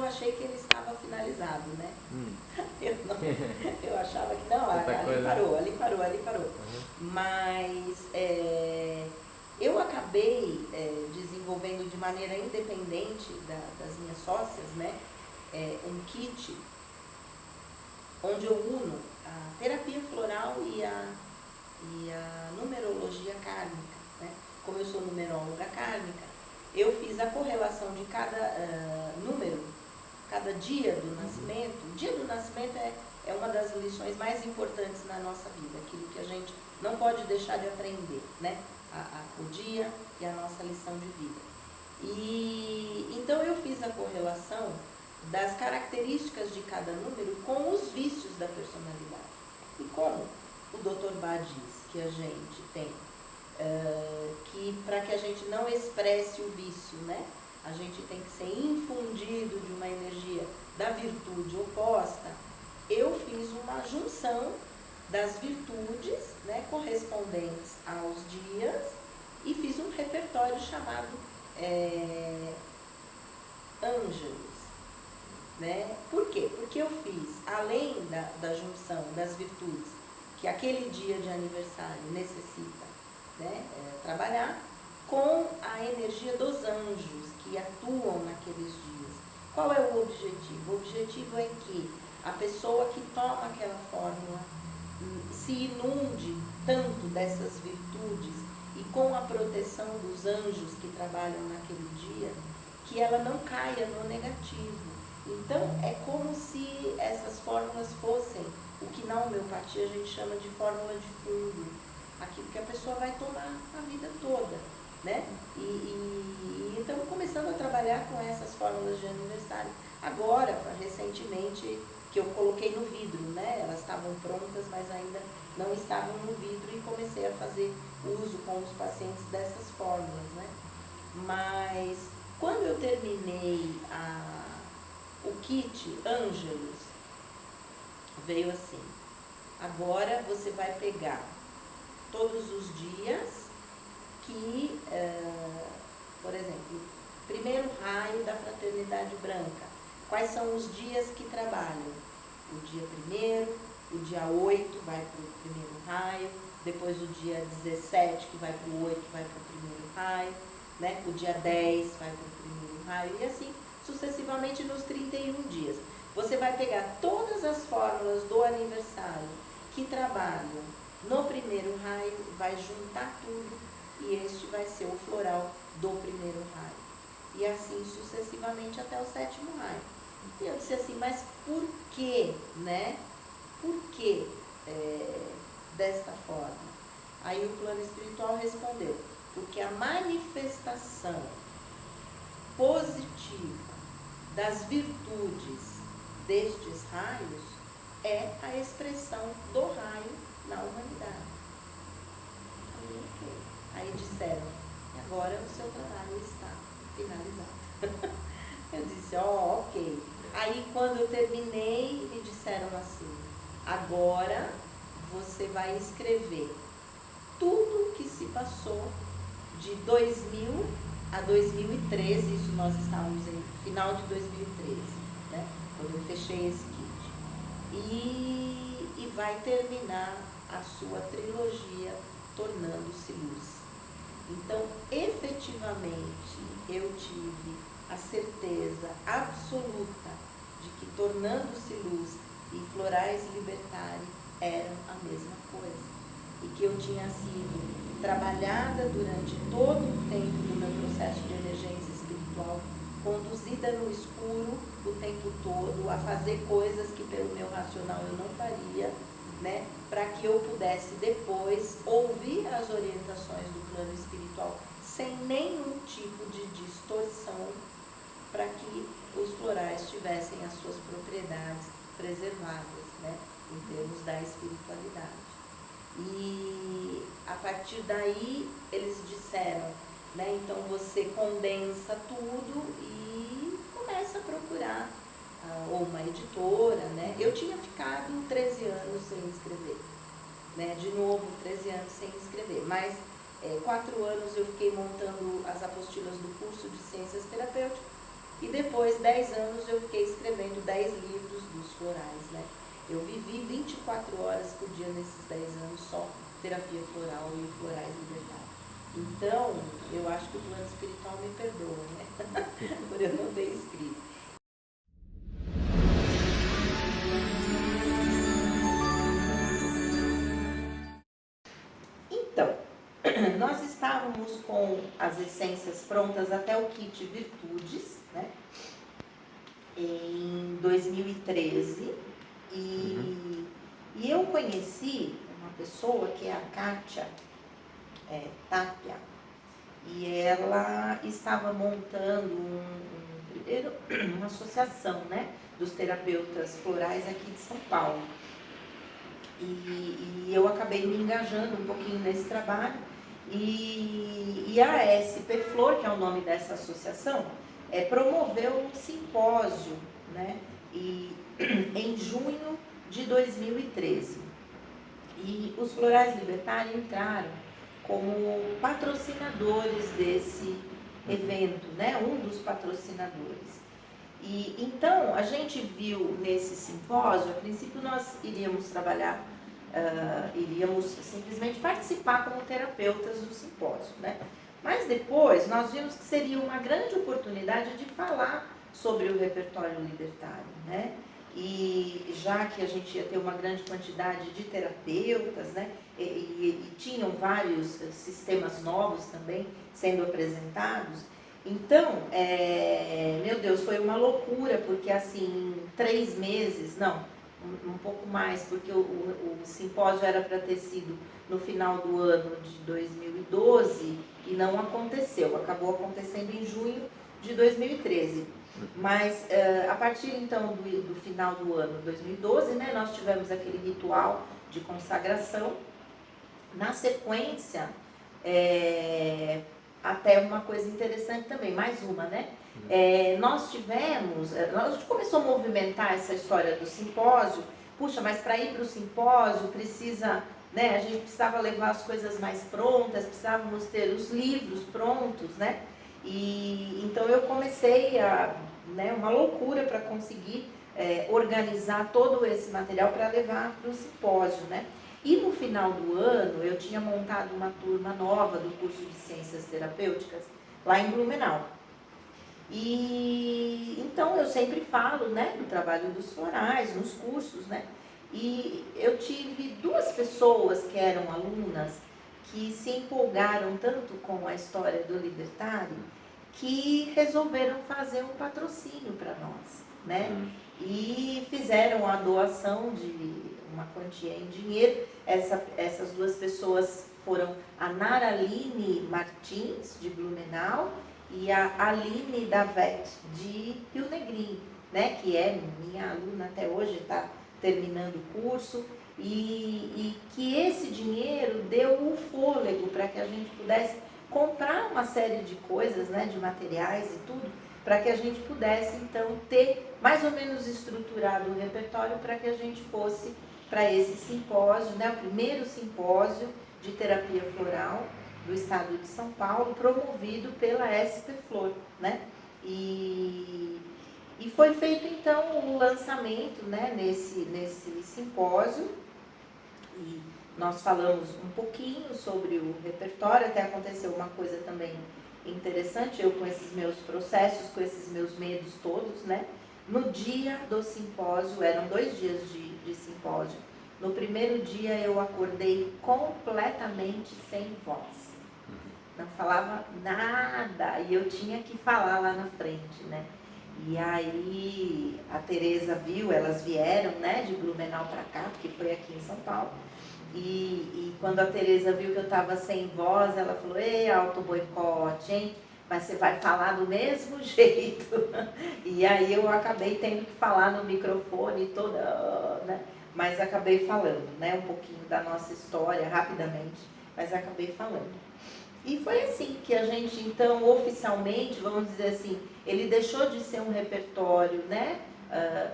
achei que ele estava finalizado, né? Eu achava que não, ali parou. Uhum. Mas eu acabei desenvolvendo de maneira independente das minhas sócias, né? Um kit onde eu uno a terapia floral e a numerologia kármica, né? Como eu sou numeróloga kármica, eu fiz a correlação de cada número, cada dia do nascimento. O dia do nascimento é uma das lições mais importantes na nossa vida, aquilo que a gente não pode deixar de aprender, né? O dia e a nossa lição de vida. E então eu fiz a correlação das características de cada número com os vícios da personalidade. E como o Dr. Bá diz que a gente tem, que para que a gente não expresse o vício, né? A gente tem que ser infundido de uma energia da virtude oposta. Eu fiz uma junção das virtudes, né, correspondentes aos dias e fiz um repertório chamado Ângelos. Né? Por quê? Porque eu fiz, além da junção das virtudes que aquele dia de aniversário necessita, né, trabalhar, com a energia dos anjos que atuam naqueles dias. Qual é o objetivo? O objetivo é que a pessoa que toma aquela fórmula se inunde tanto dessas virtudes e com a proteção dos anjos que trabalham naquele dia, que ela não caia no negativo. Então, é como se essas fórmulas fossem o que na homeopatia a gente chama de fórmula de fundo, aquilo que a pessoa vai tomar a vida toda, né? E estamos começando a trabalhar com essas fórmulas de aniversário. Agora, recentemente, que eu coloquei no vidro, né? Elas estavam prontas, mas ainda não estavam no vidro e comecei a fazer uso com os pacientes dessas fórmulas, né? Mas, quando eu terminei o kit Ângelos, veio assim: agora você vai pegar todos os dias que, por exemplo, primeiro raio da Fraternidade Branca. Quais são os dias que trabalham? O dia 1º, o dia 8 vai para o primeiro raio, depois o dia 17 que vai para o 8 vai para o primeiro raio, né? O dia 10 vai para o primeiro raio e assim sucessivamente nos 31 dias. Você vai pegar todas as fórmulas do aniversário que trabalham no primeiro raio, vai juntar tudo e este vai ser o floral do primeiro raio. E assim sucessivamente até o 7º raio. E eu disse assim, mas por que, né? Por que desta forma? Aí o plano espiritual respondeu, porque a manifestação positiva das virtudes destes raios é a expressão do raio na humanidade. Aí disseram, agora o seu trabalho está finalizado. Eu disse, ok. Aí quando eu terminei, me disseram assim, agora você vai escrever tudo o que se passou de 2000 a 2013, isso nós estávamos em final de 2013, né? Quando eu fechei esse kit. E vai terminar a sua trilogia Tornando-se Luz. Então, efetivamente, eu tive a certeza absoluta de que Tornando-se Luz e Florais Libertari eram a mesma coisa. E que eu tinha sido trabalhada durante todo o tempo do meu processo de emergência espiritual, conduzida no escuro o tempo todo, a fazer coisas que pelo meu racional eu não faria, né, para que eu pudesse depois ouvir as orientações do plano espiritual sem nenhum tipo de distorção, para que os florais tivessem as suas propriedades preservadas, né, em termos da espiritualidade. E a partir daí eles disseram, né, então você condensa tudo e começa a procurar ou uma editora, né? Eu tinha ficado 13 anos sem escrever, né? De novo 13 anos sem escrever, mas 4 anos eu fiquei montando as apostilas do curso de Ciências Terapêuticas E depois, 10 anos, eu fiquei escrevendo 10 livros dos florais, né? Eu vivi 24 horas por dia nesses 10 anos só terapia floral e florais libertários. Então, eu acho que o plano espiritual me perdoa, né? Por eu não ter escrito. Então, nós estávamos com as essências prontas até o kit Virtudes, né? Em 2013. E eu conheci uma pessoa que é a Kátia Tapia, e ela estava montando uma associação, né, dos terapeutas florais aqui de São Paulo. E eu acabei me engajando um pouquinho nesse trabalho, e a SP Flor, que é o nome dessa associação, promoveu um simpósio, né, em junho de 2013. E os Florais Libertários entraram como patrocinadores desse evento, né? Um dos patrocinadores. E então a gente viu nesse simpósio, a princípio nós iríamos trabalhar, iríamos simplesmente participar como terapeutas do simpósio, né? Mas depois nós vimos que seria uma grande oportunidade de falar sobre o repertório libertário, né? E já que a gente ia ter uma grande quantidade de terapeutas, né? E tinham vários sistemas novos também sendo apresentados. Então, meu Deus, foi uma loucura, porque assim, em 3 meses, não, um pouco mais, porque o simpósio era para ter sido no final do ano de 2012 e não aconteceu, acabou acontecendo em junho de 2013. Mas a partir então do final do ano 2012, né, nós tivemos aquele ritual de consagração. Na sequência, até uma coisa interessante também, mais uma, né? Nós a gente começou a movimentar essa história do simpósio. Puxa, mas para ir para o simpósio precisa, né? A gente precisava levar as coisas mais prontas, precisávamos ter os livros prontos, né? E então eu comecei uma loucura para conseguir organizar todo esse material para levar para o simpósio, né? E no final do ano eu tinha montado uma turma nova do curso de Ciências Terapêuticas lá em Blumenau. E então eu sempre falo, né, do trabalho dos florais, nos cursos, né? E eu tive 2 pessoas que eram alunas que se empolgaram tanto com a história do libertário que resolveram fazer um patrocínio para nós, né? E fizeram a doação de uma quantia em dinheiro. Essas 2 pessoas foram a Naraline Martins, de Blumenau, e a Aline Davet, de Rio Negrinho, né? Que é minha aluna até hoje, está terminando o curso. E que esse dinheiro deu o fôlego para que a gente pudesse comprar uma série de coisas, né, de materiais e tudo, para que a gente pudesse então ter mais ou menos estruturado o repertório para que a gente fosse para esse simpósio, né, o primeiro simpósio de terapia floral do estado de São Paulo, promovido pela SP Flor, né? E foi feito então o lançamento, né, nesse simpósio. E nós falamos um pouquinho sobre o repertório. Até aconteceu uma coisa também interessante, eu com esses meus processos, com esses meus medos todos, né? No dia do simpósio, eram 2 dias de simpósio. No primeiro dia eu acordei completamente sem voz. Não falava nada e eu tinha que falar lá na frente, né? E aí a Tereza viu, elas vieram, né, de Blumenau para cá, porque foi aqui em São Paulo. E quando a Tereza viu que eu estava sem voz, ela falou: ei, auto-boicote, hein? Mas você vai falar do mesmo jeito. E aí eu acabei tendo que falar no microfone toda, né? Mas acabei falando, né, um pouquinho da nossa história, rapidamente, mas acabei falando. E foi assim que a gente, então, oficialmente, vamos dizer assim, ele deixou de ser um repertório, né,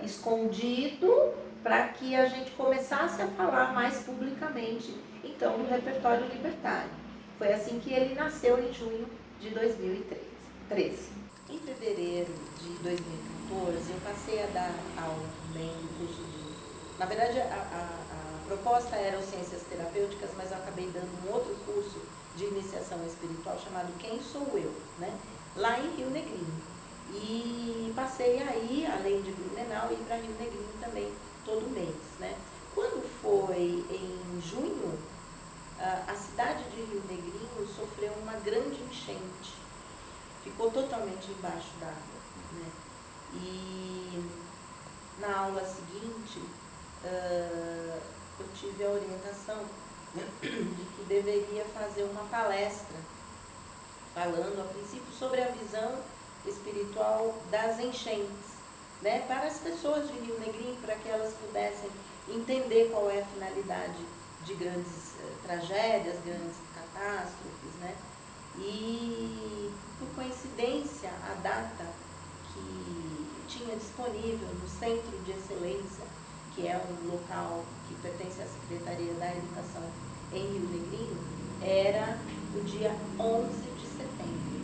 escondido, para que a gente começasse a falar mais publicamente, então, no repertório libertário. Foi assim que ele nasceu em junho de 2013. Em fevereiro de 2014, eu passei a dar aula também no curso de... Na verdade, a proposta era o Ciências Terapêuticas, mas eu acabei dando um outro curso de iniciação espiritual chamado Quem Sou Eu, né? Lá em Rio Negrinho. E passei aí, além de Blumenau, ir para Rio Negrinho também, todo mês, né? Quando foi em junho, a cidade de Rio Negrinho sofreu uma grande enchente. Ficou totalmente embaixo d'água, né? E na aula seguinte, eu tive a orientação de que deveria fazer uma palestra falando, a princípio, sobre a visão espiritual das enchentes, né? Para as pessoas de Rio Negrinho, para que elas pudessem entender qual é a finalidade de grandes tragédias, grandes catástrofes, né? E, por coincidência, a data que tinha disponível no Centro de Excelência, que é um local que pertence à Secretaria da Educação em Rio Negrinho, era o dia 11 de setembro.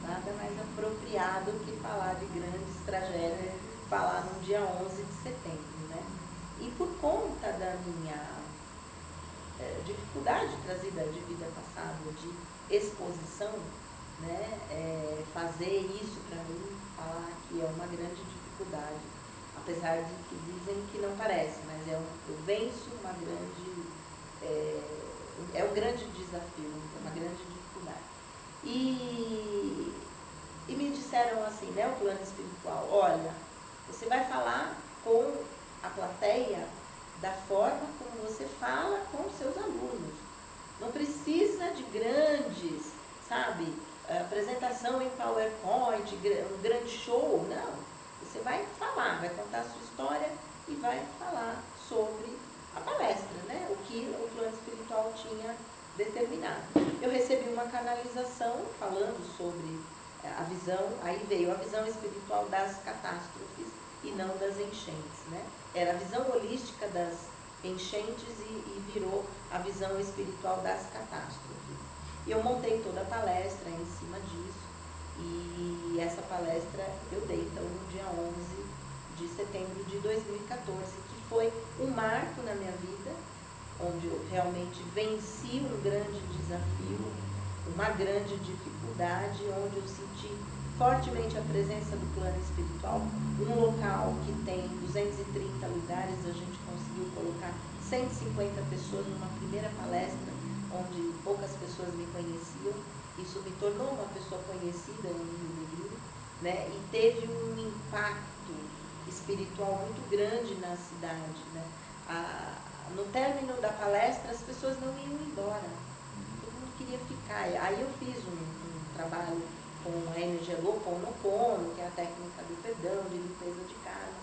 Nada mais apropriado que falar de grandes tragédias, falar no dia 11 de setembro, né? E por conta da minha dificuldade trazida de vida passada, de exposição, né? Fazer isso para mim, falar que é uma grande dificuldade, apesar de que dizem que não parece, mas eu venço uma grande, é um grande desafio, uma grande dificuldade. E me disseram assim, né, o plano espiritual, olha, você vai falar com a plateia da forma como você fala com os seus alunos. Não precisa de grandes, sabe, apresentação em PowerPoint, um grande show, não. Você vai falar, vai contar a sua história e vai falar sobre a palestra, né, o que o plano espiritual tinha determinado. Eu recebi uma canalização falando sobre a visão, aí veio a visão espiritual das catástrofes e não das enchentes, né? Era a visão holística das enchentes e virou a visão espiritual das catástrofes. E eu montei toda a palestra em cima disso, e essa palestra eu dei então no dia 11 de setembro de 2014, que foi um marco na minha vida, onde eu realmente venci um grande desafio, uma grande dificuldade, onde eu senti fortemente a presença do plano espiritual, um local que tem 230 lugares, a gente conseguiu colocar 150 pessoas numa primeira palestra, onde poucas pessoas me conheciam. Isso me tornou uma pessoa conhecida no Rio Negrinho, né? E teve um impacto espiritual muito grande na cidade, né? No término da palestra, as pessoas não iam embora, todo mundo queria ficar. Aí eu fiz um trabalho com a energia do Ho'oponopono, que é a técnica do perdão, de limpeza de karma,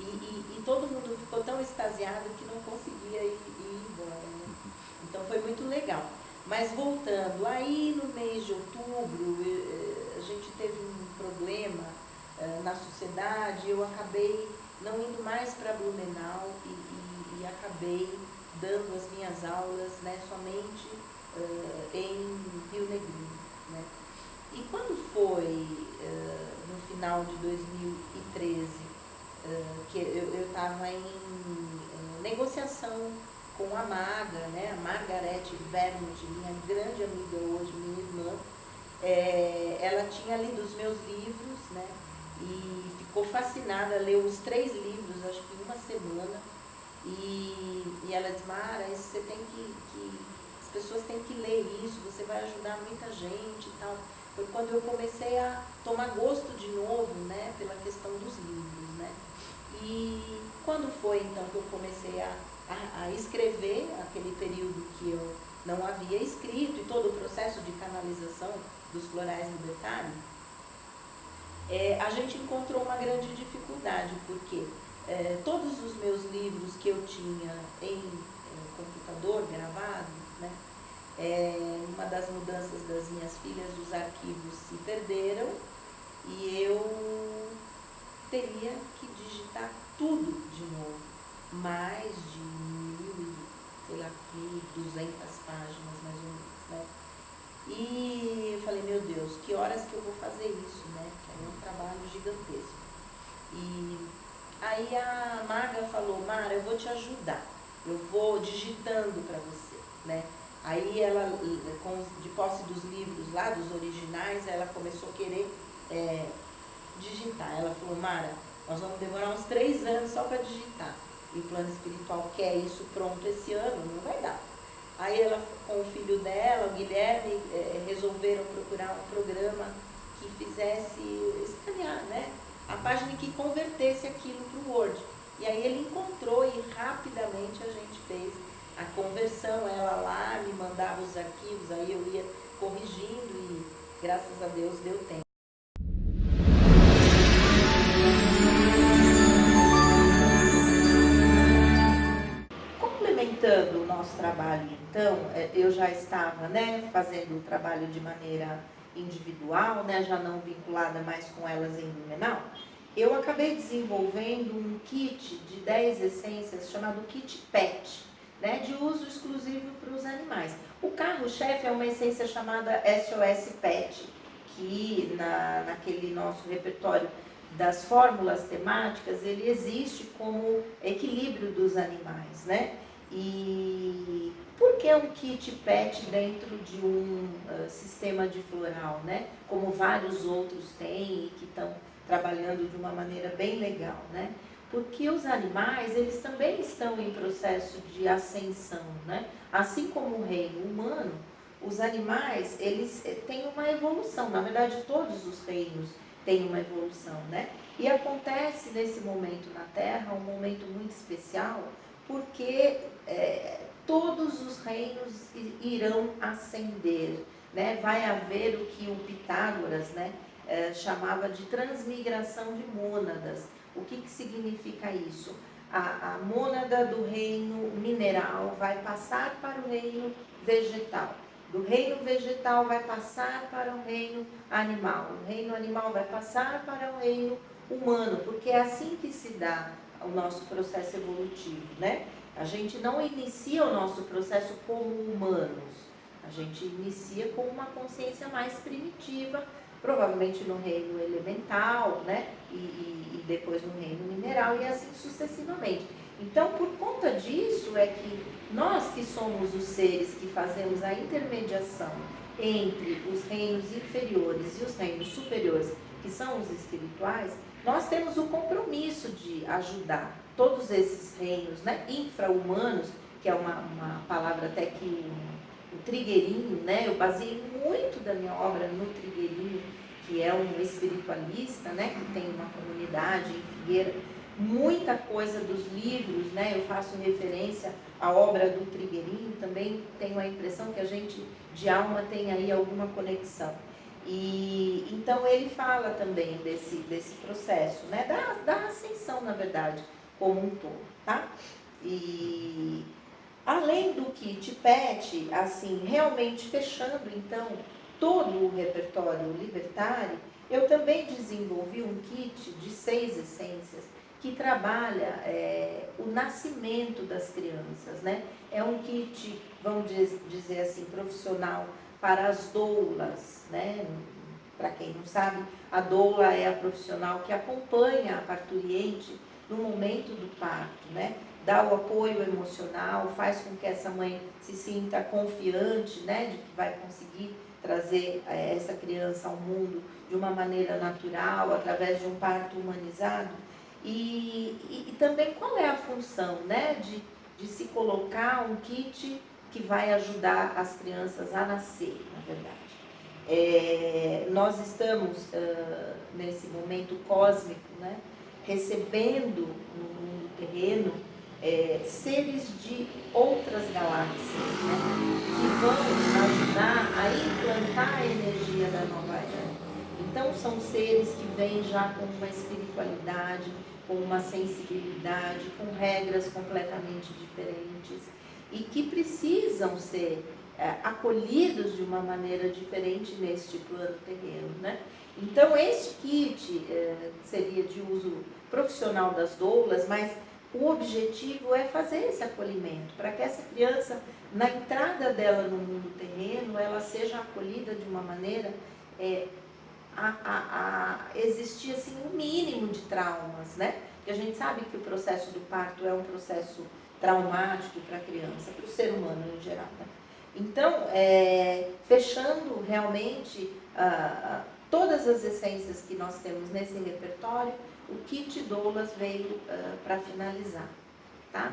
e todo mundo ficou tão extasiado que não conseguia ir embora, né? Então foi muito legal. Mas voltando, aí no mês de outubro, a gente teve um problema na sociedade, eu acabei não indo mais para Blumenau e acabei dando as minhas aulas, né, somente em Rio Negrinho, né? E quando foi no final de 2013, que eu estava em negociação com a Maga, né, a Margarete Vermut, minha grande amiga hoje, minha irmã, ela tinha lido os meus livros, né, e ficou fascinada, leu os 3 livros, acho que em uma semana, e ela disse, Mara, você tem as pessoas têm que ler isso, você vai ajudar muita gente e tal. Foi quando eu comecei a tomar gosto de novo, né, pela questão dos livros, né. E quando foi então que eu comecei a escrever, aquele período que eu não havia escrito, e todo o processo de canalização dos florais libertários, a gente encontrou uma grande dificuldade, porque todos os meus livros que eu tinha em computador gravado, né, uma das mudanças das minhas filhas, os arquivos se perderam e eu teria que digitar tudo de novo, mais de 1.200 páginas mais ou menos, né? E eu falei, meu Deus, Deus, que horas que eu vou fazer isso, né? Que é um trabalho gigantesco. E aí a Maga falou, Mara, eu vou te ajudar, eu vou digitando para você, né? Aí ela, de posse dos livros lá, dos originais, ela começou a querer digitar. Ela falou, Mara, nós vamos demorar uns 3 anos só para digitar. E o plano espiritual quer isso pronto esse ano, não vai dar. Aí ela, com o filho dela, o Guilherme, resolveram procurar um programa que fizesse escanear, né? A página que convertesse aquilo para o Word. E aí ele encontrou e rapidamente a gente fez a conversão. Ela lá me mandava os arquivos, aí eu ia corrigindo e graças a Deus deu tempo. Complementando o nosso trabalho, então, eu já estava, né, fazendo o trabalho de maneira individual, né, já não vinculada mais com elas em Blumenau. Eu acabei desenvolvendo um kit de 10 essências chamado Kit Pet, né, de uso exclusivo para os animais. O carro-chefe é uma essência chamada SOS Pet, que naquele nosso repertório das fórmulas temáticas, ele existe como equilíbrio dos animais, né? E por que um kit pet dentro de um sistema de floral, né? Como vários outros têm e que estão trabalhando de uma maneira bem legal, né? Porque os animais, eles também estão em processo de ascensão, né? Assim como o reino humano, os animais, eles têm uma evolução. Na verdade, todos os reinos têm uma evolução, né? E acontece nesse momento na Terra, um momento muito especial, porque todos os reinos irão ascender, né? Vai haver o que o Pitágoras, né, chamava de transmigração de mônadas. O que significa isso? A mônada do reino mineral vai passar para o reino vegetal. Do reino vegetal vai passar para o reino animal. O reino animal vai passar para o reino humano, porque é assim que se dá o nosso processo evolutivo, né? A gente não inicia o nosso processo como humanos. A gente inicia com uma consciência mais primitiva, provavelmente no reino elemental, né? E depois no reino mineral e assim sucessivamente. Então, por conta disso é que nós que somos os seres que fazemos a intermediação entre os reinos inferiores e os reinos superiores, que são os espirituais, nós temos o compromisso de ajudar todos esses reinos, né, infra-humanos, que é uma palavra até que o Trigueirinho, né, eu baseei muito da minha obra no Trigueirinho, que é um espiritualista, né, que tem uma comunidade em Figueira. Muita coisa dos livros, né, eu faço referência à obra do Trigueirinho, também tenho a impressão que a gente de alma tem aí alguma conexão. E então ele fala também desse processo, né, da ascensão, na verdade, como um todo, tá? E além do kit pet, assim, realmente fechando então todo o repertório libertário, eu também desenvolvi um kit de 6 essências que trabalha o nascimento das crianças, né? É um kit, vamos dizer assim, profissional para as doulas, né? Para quem não sabe, a doula é a profissional que acompanha a parturiente no momento do parto, né? Dá o apoio emocional, faz com que essa mãe se sinta confiante, né? De que vai conseguir trazer essa criança ao mundo de uma maneira natural, através de um parto humanizado. E também qual é a função, né? De se colocar um kit que vai ajudar as crianças a nascer, na verdade. Nós estamos nesse momento cósmico, né, recebendo no mundo terreno seres de outras galáxias, né, que vão ajudar a implantar a energia da nova era. Então são seres que vêm já com uma espiritualidade, com uma sensibilidade, com regras completamente diferentes e que precisam ser acolhidos de uma maneira diferente neste plano terreno, né? Então, este kit seria de uso profissional das doulas, mas o objetivo é fazer esse acolhimento, para que essa criança, na entrada dela no mundo terreno, ela seja acolhida de uma maneira existir assim, um mínimo de traumas, né? Porque a gente sabe que o processo do parto é um processo traumático para a criança, para o ser humano em geral, né? Então, fechando realmente todas as essências que nós temos nesse repertório, o kit doulas veio para finalizar, tá?